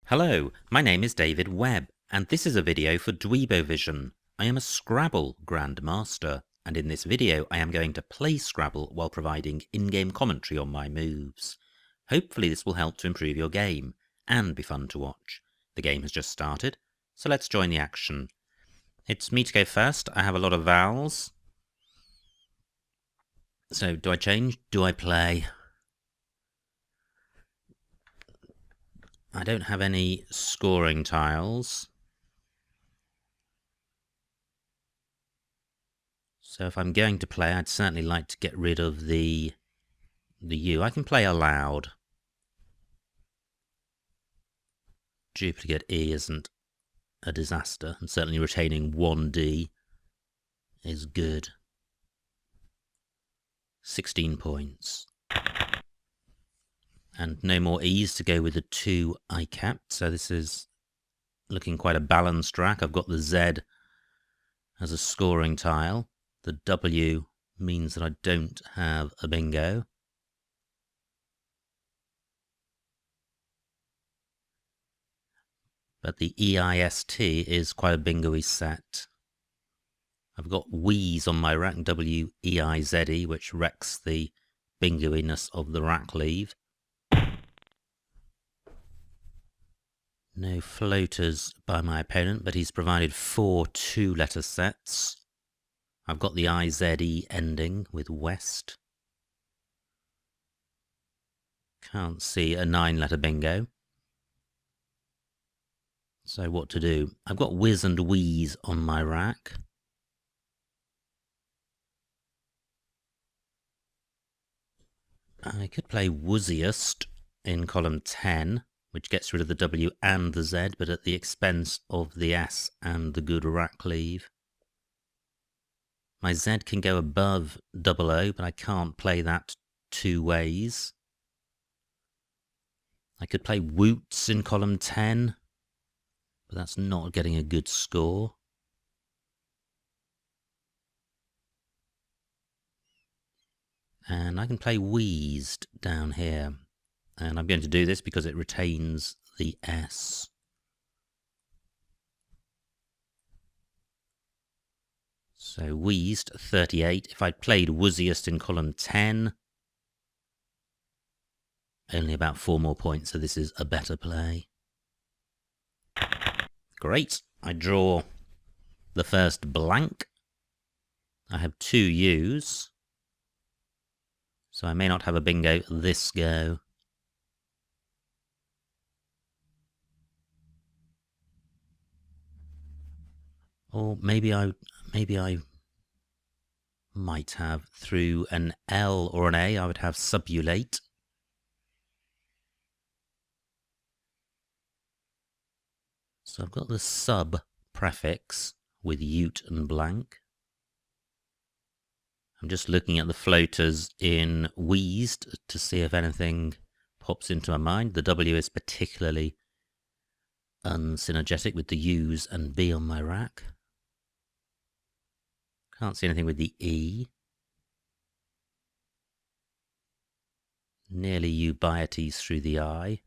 Hello, my name is David Webb, and this is a video for Dweebovision. I am a Scrabble grandmaster, and in this video I am going to play Scrabble while providing in-game commentary on my moves. Hopefully this will help to improve your game, and be fun to watch. The game has just started, so let's join the action. It's me to go first. I have a lot of vowels. So, do I change? Do I play? I don't have any scoring tiles. So if I'm going to play, I'd certainly like to get rid of the U. I can play aloud. Duplicate E isn't a disaster, and certainly retaining 1D is good. 16 points. And no more E's to go with the 2 I kept, so this is looking quite a balanced rack. I've got the Z as a scoring tile. The W means that I don't have a bingo. But the EIST is quite a bingo-y set. I've got Wheeze on my rack, WEIZE, which wrecks the bingo-iness of the rack leave. No floaters by my opponent, but he's provided 4 2-letter sets. I've got the IZE ending with West. Can't see a 9-letter bingo. So what to do? I've got Whiz and Wheeze on my rack. I could play Wooziest in column 10, which gets rid of the W and the Z, but at the expense of the S and the good rack leave. My Z can go above 00, but I can't play that 2 ways. I could play Woots in column 10, but that's not getting a good score. And I can play Wheezed down here. And I'm going to do this because it retains the S. So Wheezed, 38. If I'd played Wooziest in column 10, only about 4 more points, so this is a better play. Great. I draw the first blank. I have 2 U's, so I may not have a bingo this go. Or maybe I might have, through an L or an A, I would have subulate. So I've got the sub prefix with ute and blank. I'm just looking at the floaters in Wheezed to see if anything pops into my mind. The W is particularly unsynergetic with the U's and B on my rack. Can't see anything with the E. Nearly Ubietes through the I.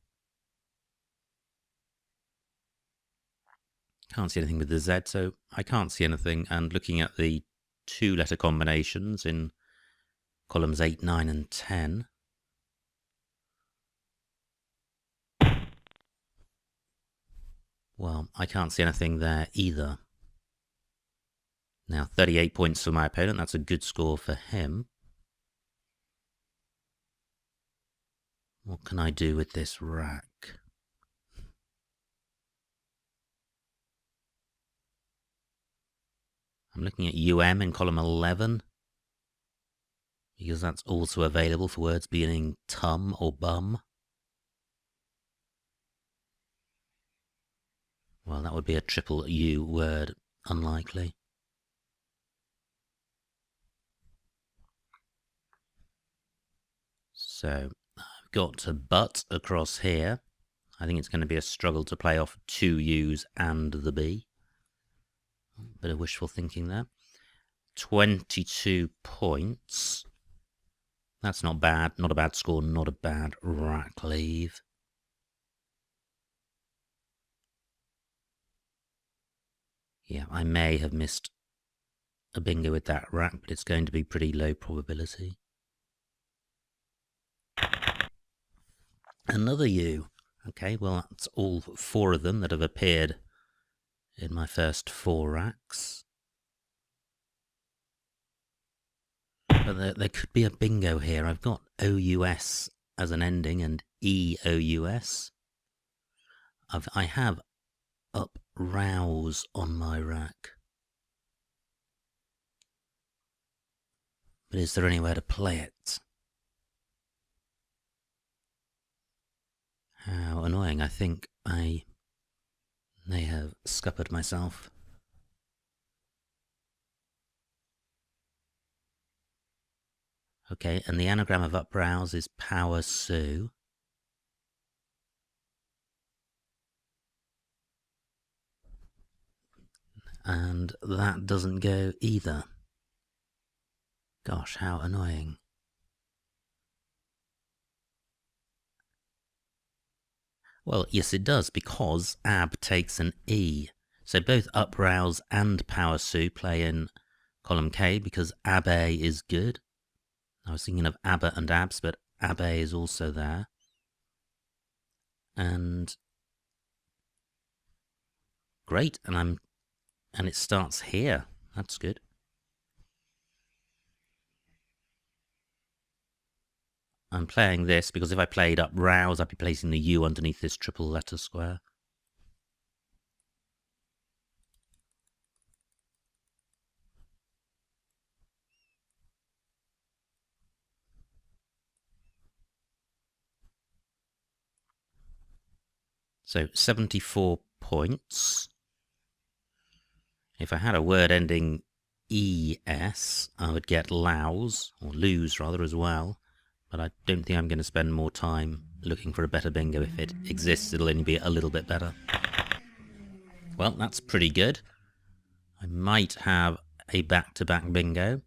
Can't see anything with the Z, so I can't see anything. And looking at the 2-letter combinations in columns 8, 9, and 10. Well, I can't see anything there either. Now, 38 points for my opponent. That's a good score for him. What can I do with this rack? I'm looking at UM in column 11, because that's also available for words beginning tum or bum. Well, that would be a triple U word. Unlikely. So I've got a but across here. I think it's going to be a struggle to play off 2 U's and the B. Bit of wishful thinking there. 22 points. That's not bad. Not a bad score. Not a bad rack leave. Yeah, I may have missed a bingo with that rack, but it's going to be pretty low probability. Another U. Okay, well, that's all 4 of them that have appeared in my first 4 racks. But there could be a bingo here. I've got OUS as an ending and EOUS. I have up rouse on my rack. But is there anywhere to play it? How annoying. I think I may have scuppered myself. Okay, and the anagram of upbrows is Power Sue. And that doesn't go either. Gosh, how annoying. Well, yes it does, because ab takes an E. So both uprouse and Power Sue play in column K, because ab A is good. I was thinking of ABBA and abs, but ab A is also there. And great, and it starts here. That's good. I'm playing this because if I played up rouse, I'd be placing the U underneath this triple letter square. So 74 points. If I had a word ending ES, I would get louse, or lose rather, as well. But I don't think I'm going to spend more time looking for a better bingo. If it exists, it'll only be a little bit better. Well, that's pretty good. I might have a back-to-back bingo.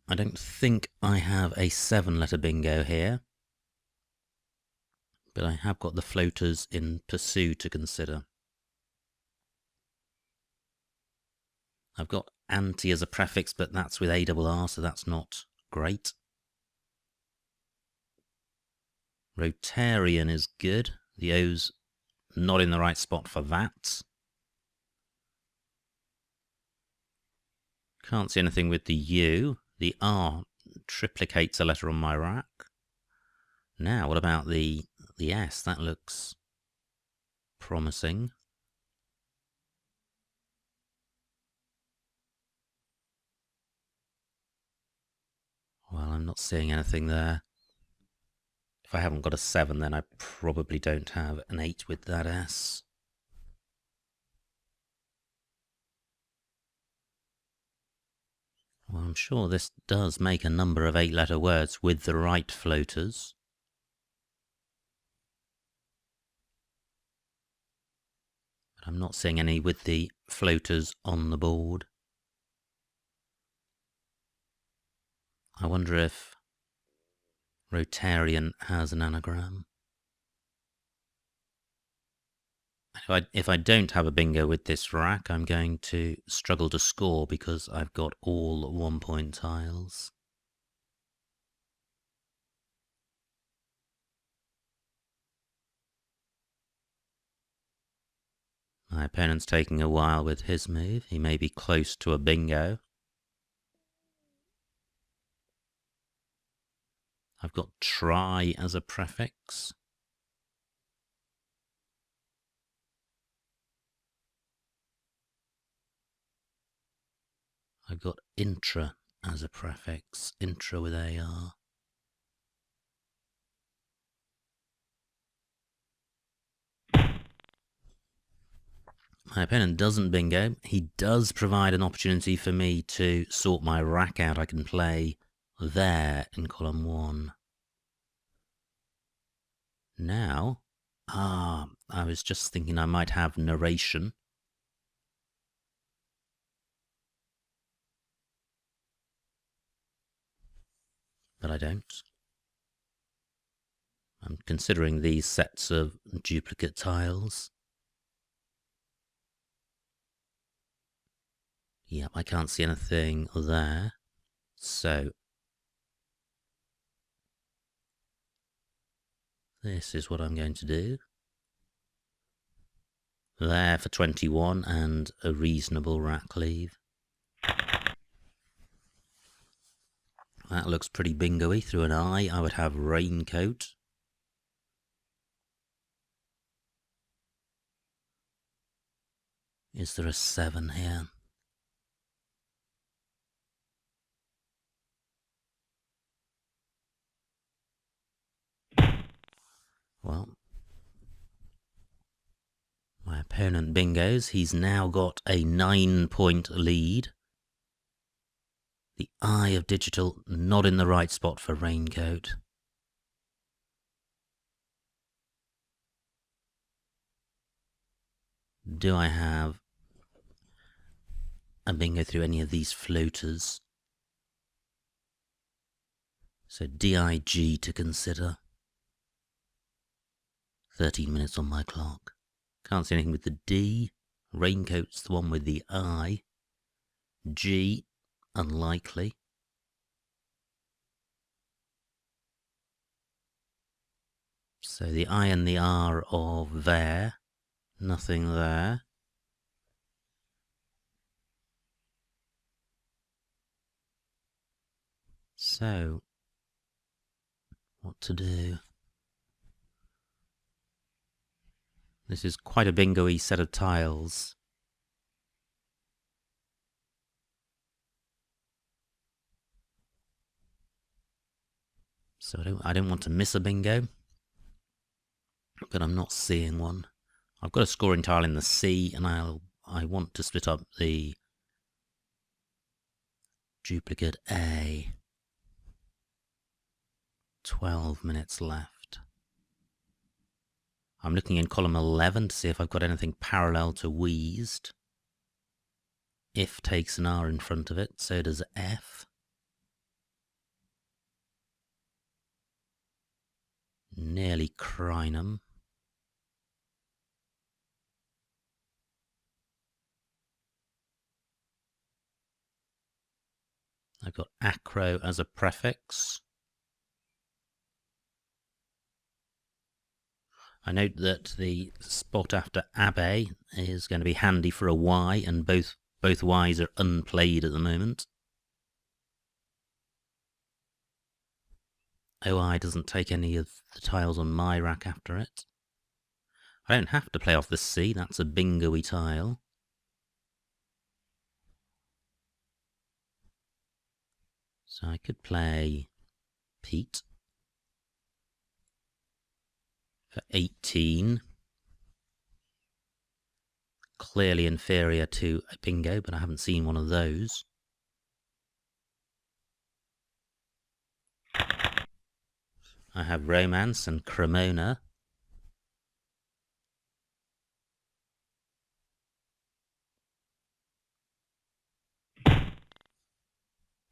I don't think I have a 7-letter bingo here, but I have got the floaters in pursue to consider. I've got anti as a prefix, but that's with ARR, so that's not great. Rotarian is good. The O's not in the right spot for that. Can't see anything with the U. The R triplicates a letter on my rack. Now, what about the S? That looks promising. Well, I'm not seeing anything there. If I haven't got a 7, then I probably don't have an 8 with that S. Well, I'm sure this does make a number of 8-letter words with the right floaters. But I'm not seeing any with the floaters on the board. I wonder if Rotarian has an anagram. If I don't have a bingo with this rack, I'm going to struggle to score because I've got all 1-point tiles. My opponent's taking a while with his move. He may be close to a bingo. I've got try as a prefix. I've got intra as a prefix, intra with AR. My opponent doesn't bingo. He does provide an opportunity for me to sort my rack out. I can play there in column 1. Now, I was just thinking I might have narration. But I don't. I'm considering these sets of duplicate tiles. Yep, I can't see anything there. So this is what I'm going to do. There for 21 and a reasonable rack leave. That looks pretty bingo-y. Through an I would have raincoat. Is there a 7 here? Well, my opponent bingos. He's now got a 9-point lead. The eye of digital not in the right spot for raincoat. Do I have a bingo through any of these floaters? So DIG to consider. 13 minutes on my clock. Can't see anything with the D. Raincoat's the one with the I. G, unlikely. So the I and the R of there. Nothing there. So, what to do? This is quite a bingo-y set of tiles. So I don't want to miss a bingo, but I'm not seeing one. I've got a scoring tile in the C, and I want to split up the duplicate A. 12 minutes left. I'm looking in column 11 to see if I've got anything parallel to wheezed. If takes an R in front of it, so does F. Nearly crinum. I've got acro as a prefix. I note that the spot after abe is going to be handy for a Y, and both Ys are unplayed at the moment. OI doesn't take any of the tiles on my rack after it. I don't have to play off the C, that's a bingo-y tile. So I could play Pete for 18. Clearly inferior to a bingo, but I haven't seen one of those. I have Romance and Cremona.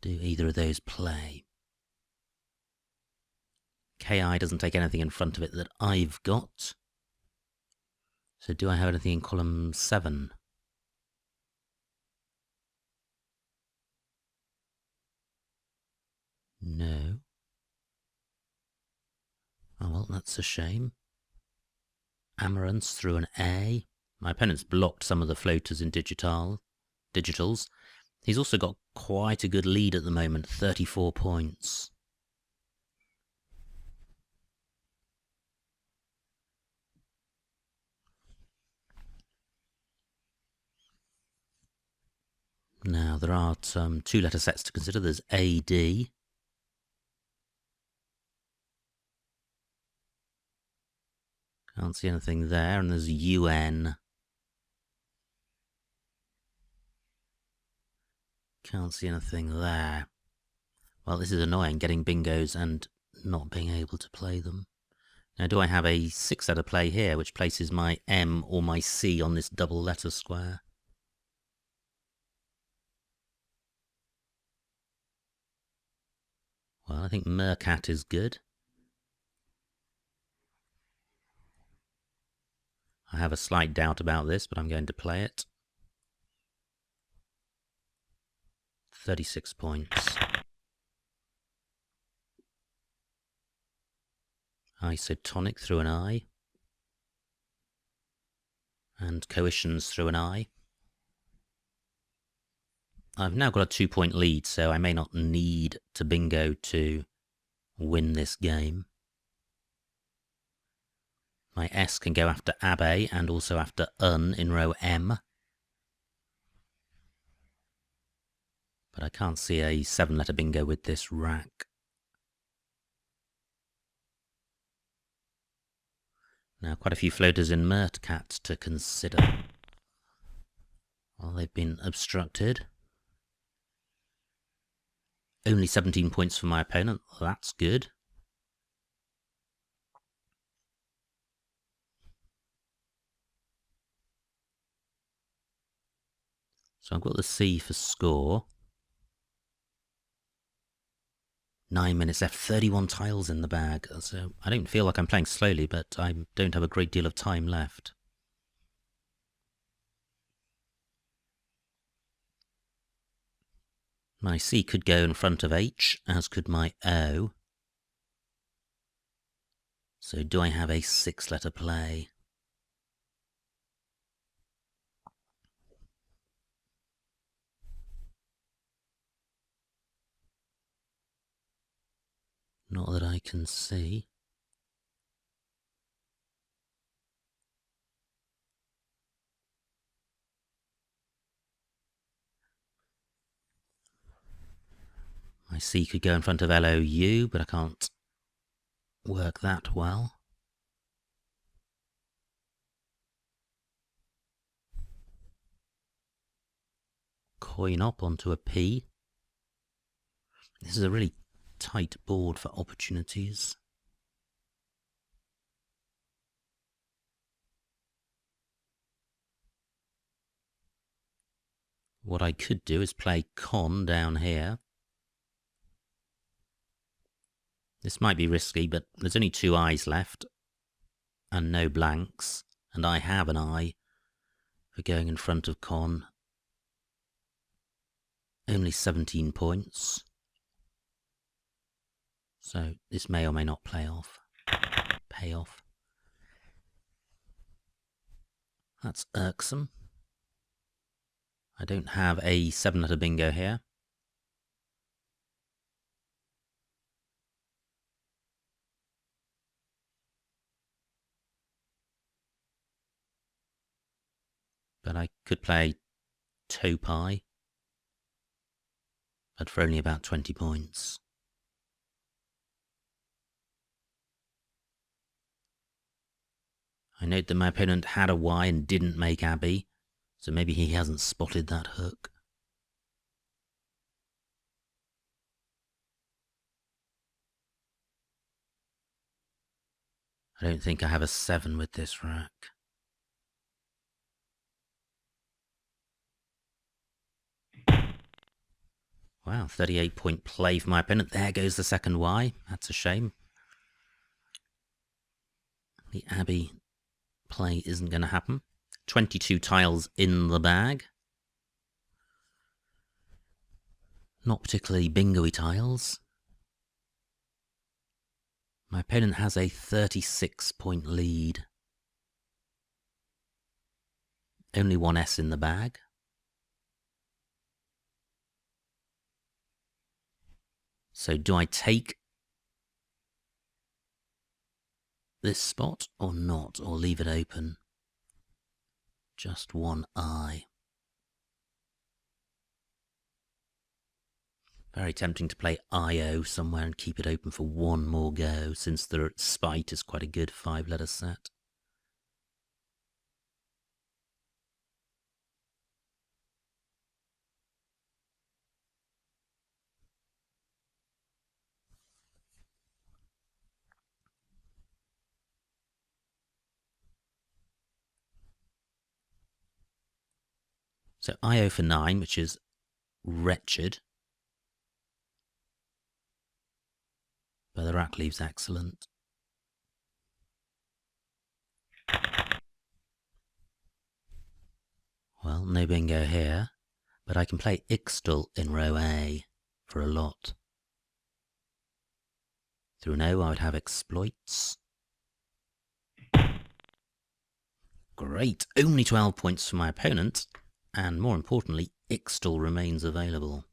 Do either of those play? KI doesn't take anything in front of it that I've got. So do I have anything in column 7? No. Oh well, that's a shame. Amaranth through an A. My opponent's blocked some of the floaters in digitals. He's also got quite a good lead at the moment, 34 points. Now, there are some 2-letter sets to consider. There's AD. Can't see anything there. And there's UN. Can't see anything there. Well, this is annoying, getting bingos and not being able to play them. Now, do I have a 6-letter play here, which places my M or my C on this double letter square? Well, I think Mercat is good. I have a slight doubt about this, but I'm going to play it. 36 points. Isotonic through an I. And coitions through an I. I've now got a 2-point lead, so I may not need to bingo to win this game. My S can go after Abe and also after Un in row M. But I can't see a 7-letter bingo with this rack. Now, quite a few floaters in Mertcat to consider. Well, they've been obstructed. Only 17 points for my opponent. Well, that's good. So I've got the C for score. 9 minutes left, 31 tiles in the bag. So I don't feel like I'm playing slowly, but I don't have a great deal of time left. My C could go in front of H, as could my O. So do I have a 6-letter play? Not that I can see. My C could go in front of LOU, but I can't work that well. Coin up onto a P. This is a really tight board for opportunities. What I could do is play con down here. This might be risky, but there's only 2 I's left and no blanks, and I have an I for going in front of con. Only 17 points. So this may or may not pay off. That's irksome. I don't have a 7-letter bingo here. But I could play Topai, but for only about 20 points. I note that my opponent had a Y and didn't make Abbey, so maybe he hasn't spotted that hook. I don't think I have a 7 with this rack. Wow, 38-point play for my opponent. There goes the second Y. That's a shame. The Abbey play isn't going to happen. 22 tiles in the bag. Not particularly bingo-y tiles. My opponent has a 36-point lead. Only 1 S in the bag. So do I take this spot or not, or leave it open? Just 1 I. Very tempting to play IO somewhere and keep it open for 1 more go, since the spite is quite a good 5-letter set. So IO for 9, which is wretched. But the rack leaves excellent. Well, no bingo here, but I can play Ixtal in row A for a lot. Through an O I would have exploits. Great, only 12 points for my opponent, and more importantly, Ixtal remains available.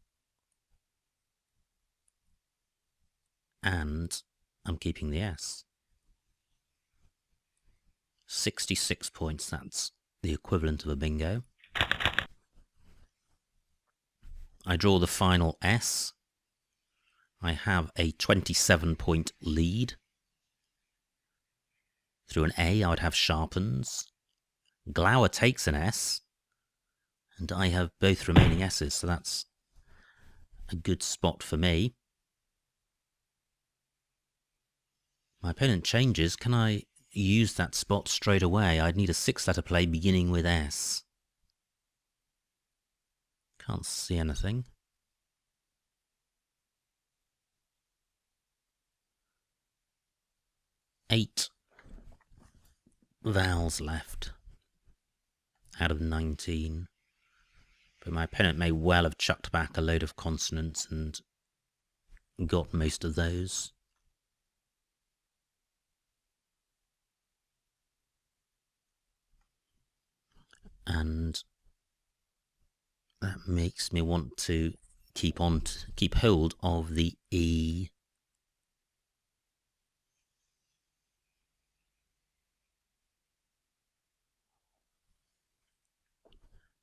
And I'm keeping the S. 66 points, that's the equivalent of a bingo. I draw the final S. I have a 27-point lead. Through an A I would have sharpens. Glower takes an S, and I have both remaining S's, so that's a good spot for me. My opponent changes. Can I use that spot straight away? I'd need a 6-letter play beginning with S. Can't see anything. Eight vowels left out of 19. But my opponent may well have chucked back a load of consonants and got most of those. And that makes me want to keep hold of the E.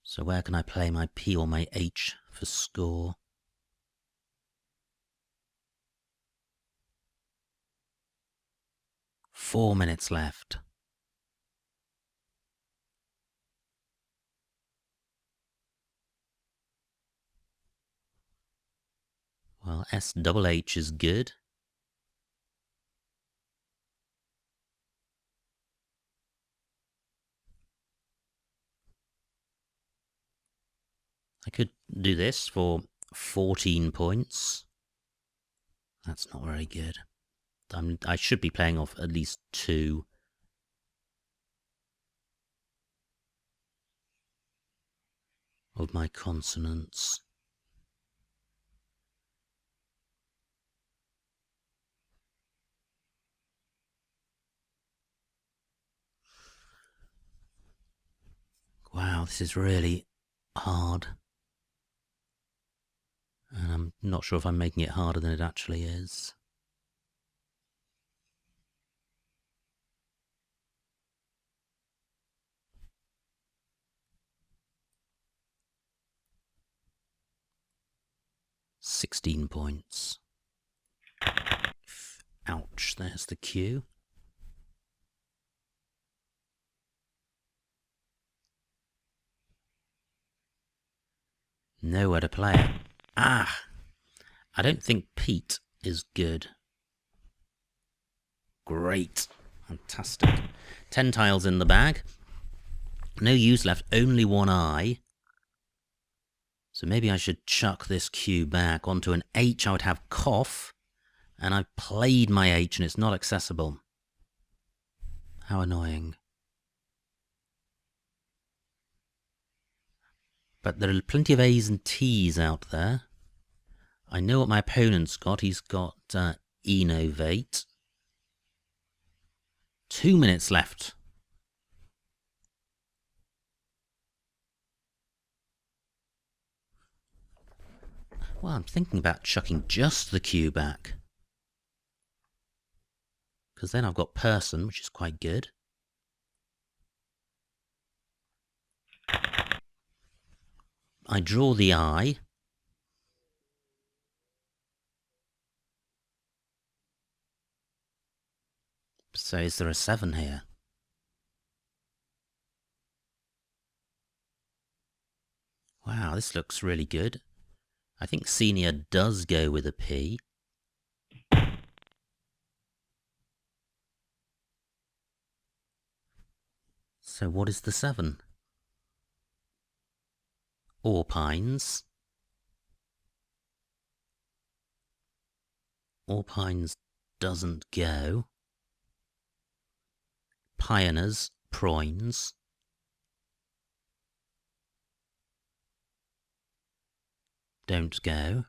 So where can I play my P or my H for score? Four minutes left. Well, SHH is good. I could do this for 14 points. That's not very good. I should be playing off at least 2. Of my consonants. Wow, this is really hard. And I'm not sure if I'm making it harder than it actually is. £16 points. Ouch, there's the cue. Nowhere to play it. Ah! I don't think Pete is good. Great. Fantastic. 10 tiles in the bag. No U's left, only one I. So maybe I should chuck this cue back onto an H. I would have cough. And I've played my H and it's not accessible. How annoying. But there are plenty of A's and T's out there. I know what my opponent's got. He's got innovate. 2 minutes left. Well, I'm thinking about chucking just the cue back. Because then I've got person, which is quite good. I draw the I. So is there a 7 here? Wow, this looks really good. I think senior does go with a P. So what is the 7? Orpines. Orpines doesn't go. Pioneers, proins. don't go.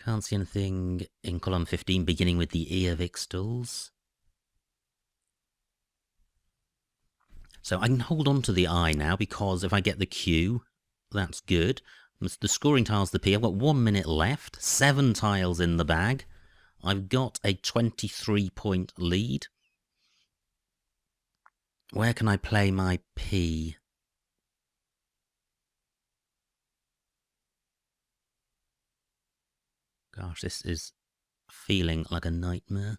Can't see anything in column 15 beginning with the E of Ixtals. So I can hold on to the I now, because if I get the Q, that's good. The scoring tile's the P. I've got 1 minute left, 7 tiles in the bag. I've got a 23-point lead. Where can I play my P? Gosh, this is feeling like a nightmare.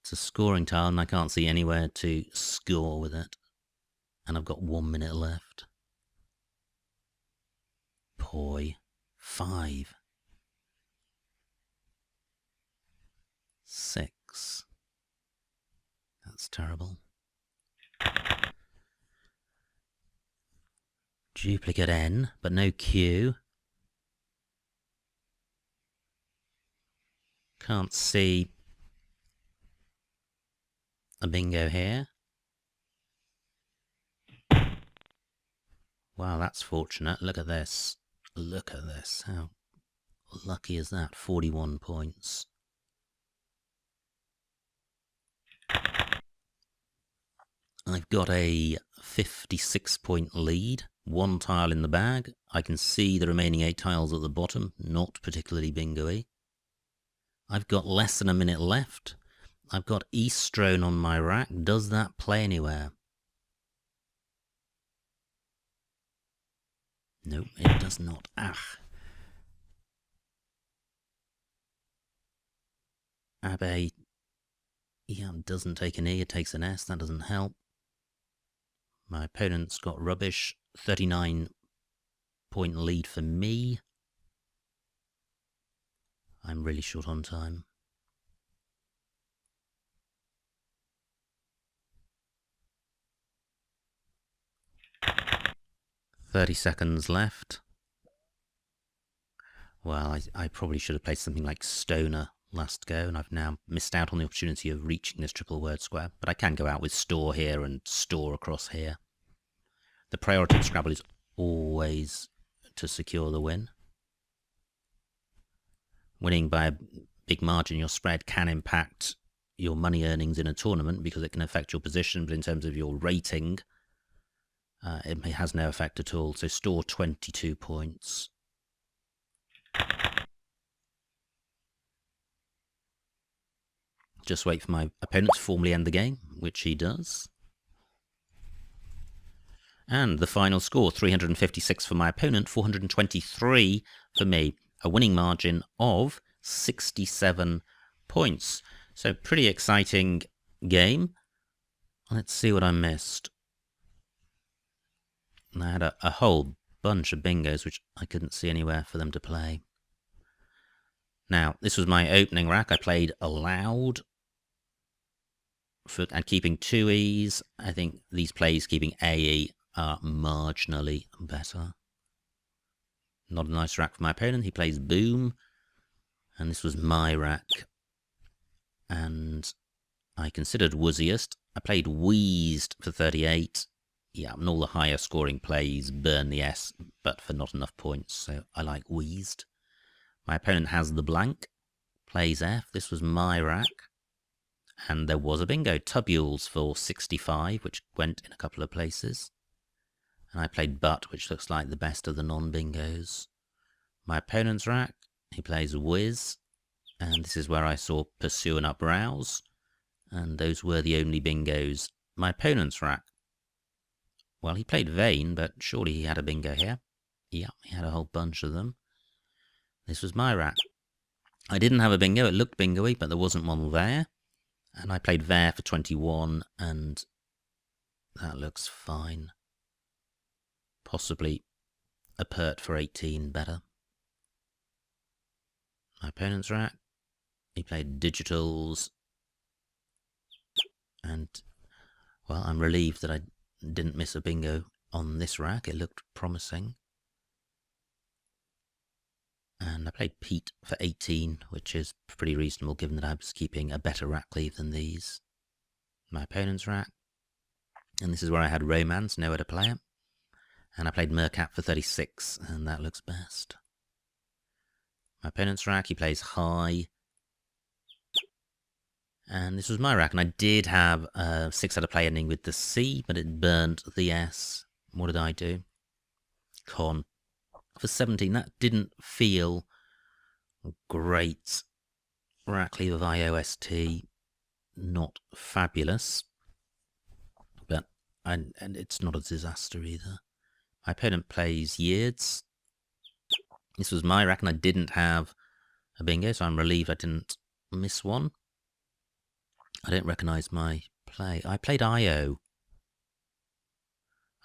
It's a scoring tile and I can't see anywhere to score with it. And I've got 1 minute left. Poi. 5. 6. That's terrible. Duplicate N, but no Q. Can't see a bingo here. Wow, that's fortunate. Look at this. Look at this. How lucky is that? 41 points. I've got a 56-point lead. 1 tile in the bag. I can see the remaining 8 tiles at the bottom. Not particularly bingo-y. I've got less than a minute left. I've got Eaststone on my rack. Does that play anywhere? Nope, it does not. Ah. Abbey. Yeah, doesn't take an E, it takes an S. That doesn't help. My opponent's got rubbish. 39-point lead for me. I'm really short on time. "30 seconds left." Well, I probably should have played something like Stoner last go, and I've now missed out on the opportunity of reaching this triple word square. But I can go out with store here and store across here. The priority of Scrabble is always to secure the win. Winning by a big margin, your spread can impact your money earnings in a tournament because it can affect your position, but in terms of your rating, it has no effect at all. So store 22 points. Just wait for my opponent to formally end the game, which he does. And the final score, 356 for my opponent, 423 for me. A winning margin of 67 points. So pretty exciting game. Let's see what I missed. And I had a whole bunch of bingos, which I couldn't see anywhere for them to play. Now, this was my opening rack. I played aloud. And keeping 2 E's. I think these plays keeping AE are marginally better. Not a nice rack for my opponent. He plays boom. And this was my rack. And I considered wooziest. I played wheezed for 38. Yeah, and all the higher scoring plays burn the S, but for not enough points, so I like wheezed. My opponent has the blank. Plays F. This was my rack. And there was a bingo. Tubules for 65, which went in a couple of places. And I played butt, which looks like the best of the non-bingos. My opponent's rack, he plays whiz. And this is where I saw pursue and upbrowse. And those were the only bingos. My opponent's rack, well, he played vain, but surely he had a bingo here. Yeah, he had a whole bunch of them. This was my rack. I didn't have a bingo. It looked bingo-y, but there wasn't one there. And I played there for 21, and that looks fine. Possibly a pert for 18 better. My opponent's rack, he played digitals. And, well, I'm relieved that I didn't miss a bingo on this rack. It looked promising. And I played Pete for 18, which is pretty reasonable given that I was keeping a better rack leave than these. my opponent's rack. And this is where I had Romance, nowhere to play it. And I played Mercat for 36, and that looks best. My opponent's rack, he plays High. And this was my rack, and I did have a 6 out of play ending with the C, but it burnt the S. What did I do? Con. For 17, that didn't feel great. Rack leave of IOST, not fabulous. But, and it's not a disaster either. My opponent plays Yeards. This was my rack, and I didn't have a bingo, so I'm relieved I didn't miss one. I don't recognise my play. I played IO.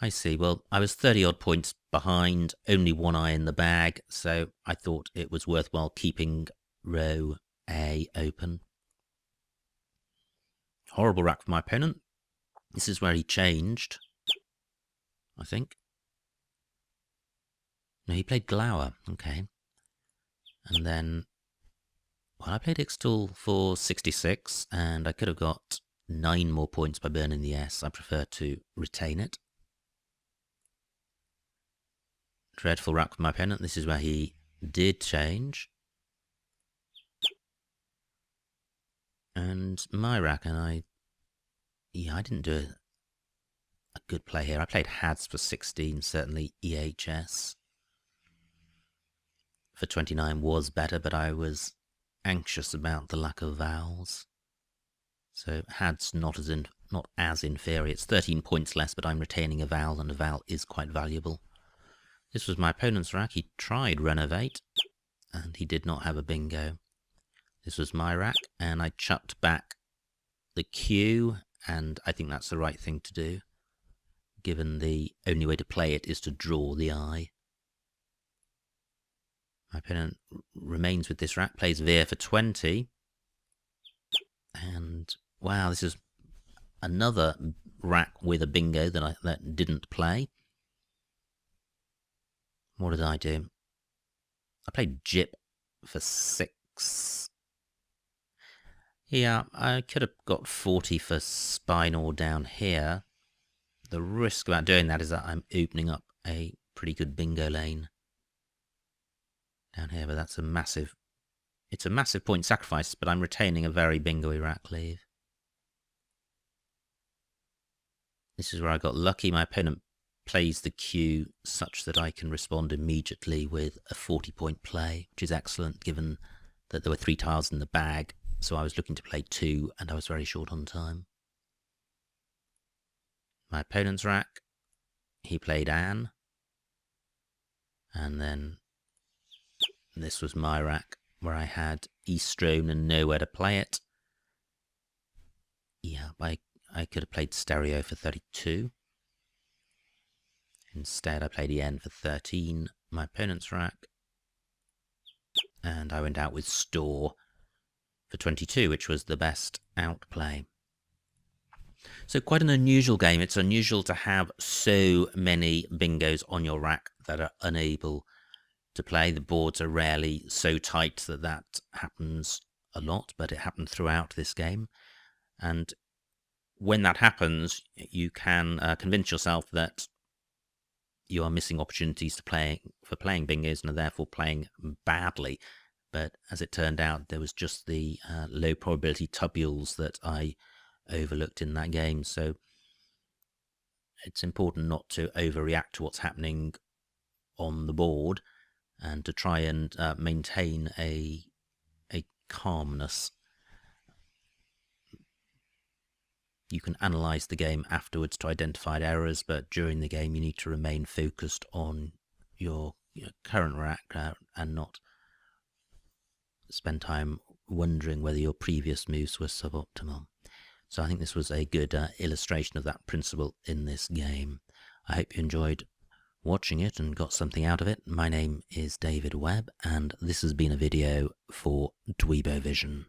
I see. Well, I was 30-odd points behind, only one eye in the bag, so I thought it was worthwhile keeping row A open. Horrible rack for my opponent. This is where he changed, I think. No, he played Glower. Okay. And then, well, I played Ixtal for 66, and I could have got 9 more points by burning the S. I prefer to retain it. Dreadful rack for my opponent. This is where he did change. And my rack, and I didn't do a good play here. I played Hads for 16, certainly EHS for 29 was better, but I was anxious about the lack of vowels. So Had's not as inferior. It's 13 points less, but I'm retaining a vowel, and a vowel is quite valuable. This was my opponent's rack. He tried Renovate, and he did not have a bingo. This was my rack, and I chucked back the Q, and I think that's the right thing to do, given the only way to play it is to draw the I. My opponent remains with this rack, plays Veer for 20. And, wow, this is another rack with a bingo that didn't play. What did I do? I played Jip for 6. Yeah, I could have got 40 for Spinal down here. The risk about doing that is that I'm opening up a pretty good bingo lane down here, but that's a massive point sacrifice, but I'm retaining a very bingo-y rack leave. This is where I got lucky. My opponent plays the Q such that I can respond immediately with a 40-point play, which is excellent given that there were 3 tiles in the bag, so I was looking to play 2 and I was very short on time. My opponent's rack, he played Anne, and then this was my rack, where I had Eastrone and nowhere to play it. Yeah, I could have played Stereo for 32. Instead, I played EN for 13, my opponent's rack. And I went out with Store for 22, which was the best outplay. So quite an unusual game. It's unusual to have so many bingos on your rack that are unable to play. The boards are rarely so tight that happens a lot, but it happened throughout this game. And when that happens, you can convince yourself that you are missing opportunities for playing bingos and are therefore playing badly. But as it turned out, there was just the low probability tubules that I overlooked in that game. So it's important not to overreact to what's happening on the board and to try and maintain a calmness. You can analyse the game afterwards to identify errors, but during the game you need to remain focused on your current rack and not spend time wondering whether your previous moves were suboptimal. So I think this was a good illustration of that principle in this game. I hope you enjoyed watching it and got something out of it. My name is David Webb, and this has been a video for Dweebovision.